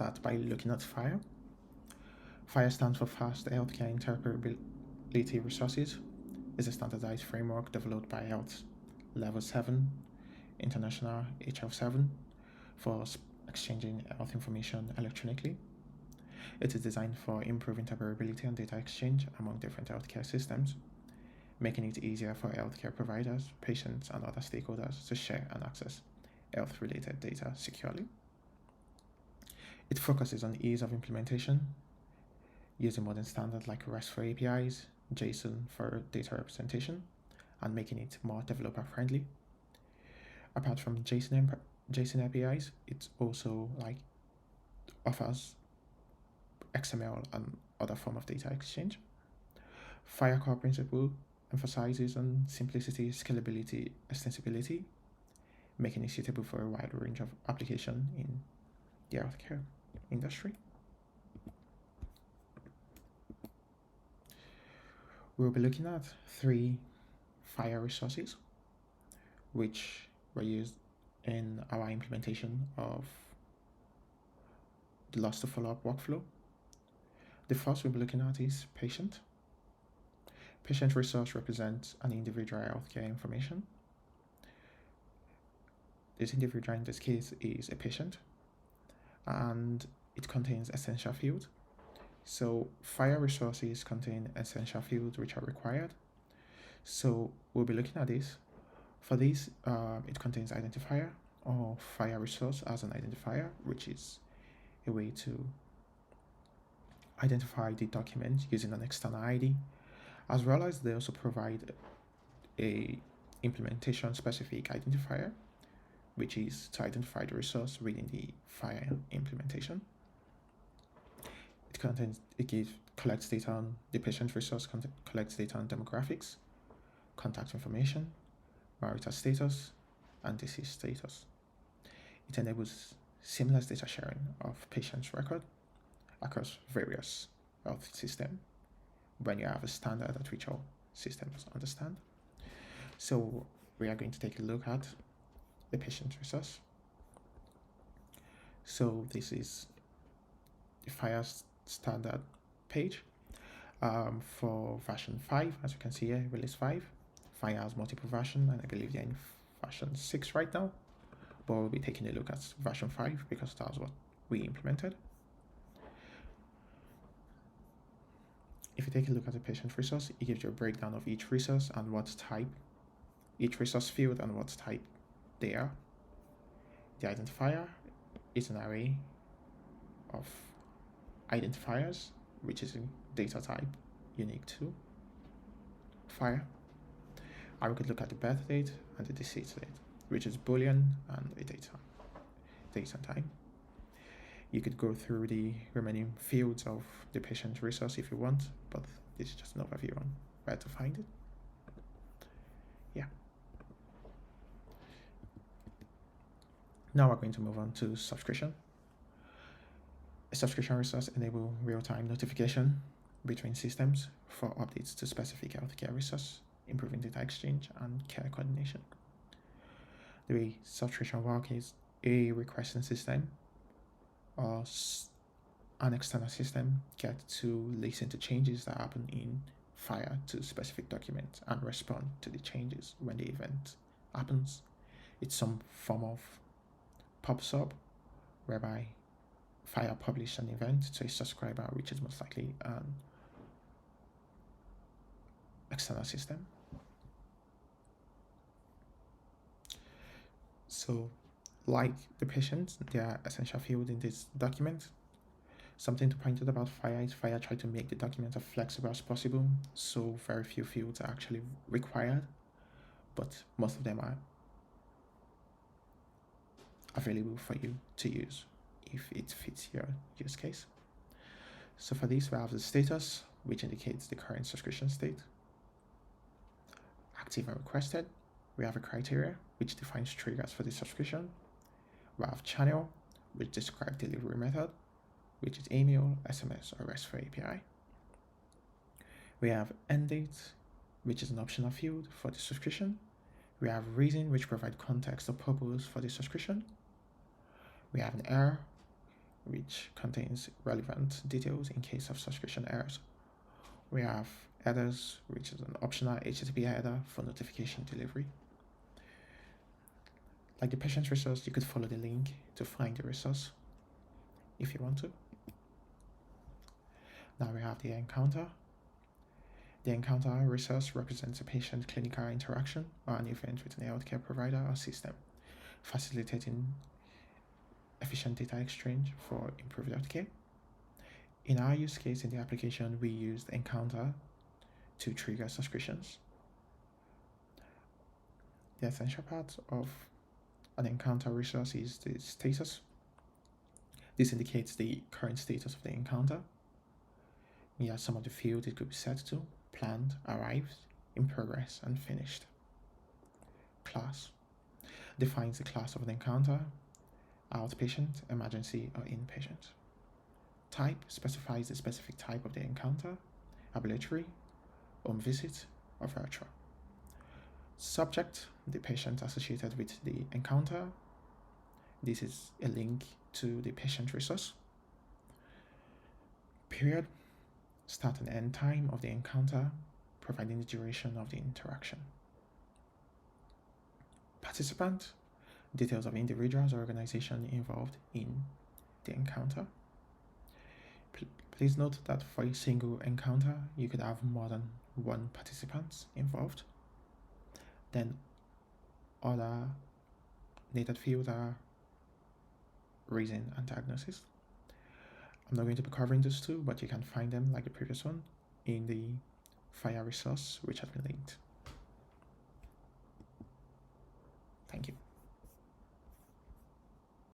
start by looking at FHIR. FHIR stands for Fast Healthcare Interoperability Resources. It's a standardized framework developed by Health Level 7 International HL7 for exchanging health information electronically. It is designed for improving interoperability and data exchange among different healthcare systems, making it easier for healthcare providers, patients, and other stakeholders to share and access health-related data securely. It focuses on ease of implementation, using modern standards like RESTful APIs, JSON for data representation, and making it more developer-friendly. Apart from JSON APIs, it also offers XML and other form of data exchange. FHIR core principle emphasizes on simplicity, scalability, extensibility, making it suitable for a wide range of application in the healthcare industry. We'll be looking at 3 FHIR resources which were used in our implementation of the loss to follow-up workflow. The first we'll be looking at is patient. Patient resource represents an individual healthcare information. This individual in this case is a patient, and it contains essential fields. So FHIR resources contain essential fields which are required. So we'll be looking at this. For this, it contains identifier or FHIR resource as an identifier, which is a way to identify the document using an external ID, as well as they also provide a implementation specific identifier, which is to identify the resource within the FHIR implementation. It collects data on the patient resource, collects data on demographics, contact information, marital status, and disease status. It enables seamless data sharing of patients' record across various health systems when you have a standard that which all systems understand. So we are going to take a look at the patient resource. So this is the FHIR standard page for version 5. As you can see here, release 5. FHIR has multiple versions, and I believe they're in version 6 right now, but we'll be taking a look at version 5 because that's what we implemented. If you take a look at the patient resource, it gives you a breakdown of each resource and what type, each resource field and what type they are. The identifier is an array of identifiers, which is a data type unique to FHIR. And we could look at the birth date and the deceased date, which is Boolean and a date and time. You could go through the remaining fields of the patient resource if you want, but this is just an overview on where to find it. Yeah. Now we're going to move on to subscription. A subscription resource enables real-time notification between systems for updates to specific healthcare resource, improving data exchange and care coordination. The way subscription works is a requesting system or an external system get to listen to changes that happen in FHIR to specific documents and respond to the changes when the event happens. It's some form of pub/sub whereby FHIR publishes an event to a subscriber, which is most likely an external system. So, like the patient, there are essential fields in this document. Something to point out about FHIR is FHIR try to make the document as flexible as possible, so very few fields are actually required, but most of them are available for you to use if it fits your use case. So for this, we have the status, which indicates the current subscription state. Active and requested. We have a criteria, which defines triggers for the subscription. We have channel, which describes delivery method, which is email, SMS, or RESTful API. We have end date, which is an optional field for the subscription. We have reason, which provides context or purpose for the subscription. We have an error, which contains relevant details in case of subscription errors. We have headers, which is an optional HTTP header for notification delivery. Like the patient resource, you could follow the link to find the resource if you want to. Now we have the encounter. The encounter resource represents a patient clinical interaction or an event with an healthcare provider or system, facilitating efficient data exchange for improved healthcare. In our use case in the application, we used encounter to trigger subscriptions. The essential part of an encounter resource is the status. This indicates the current status of the encounter. Here are some of the fields it could be set to: planned, arrived, in progress, and finished. Class defines the class of an encounter: outpatient, emergency, or inpatient. Type specifies the specific type of the encounter: ambulatory, home visit, or virtual. Subject, the patient associated with the encounter. This is a link to the patient resource. Period, start and end time of the encounter, providing the duration of the interaction. Participant, details of individuals or organization involved in the encounter. Please note that for a single encounter, you could have more than one participant involved. Then other needed fields are reason and diagnosis. I'm not going to be covering those two, but you can find them, like the previous one, in the FHIR resource, which has been linked.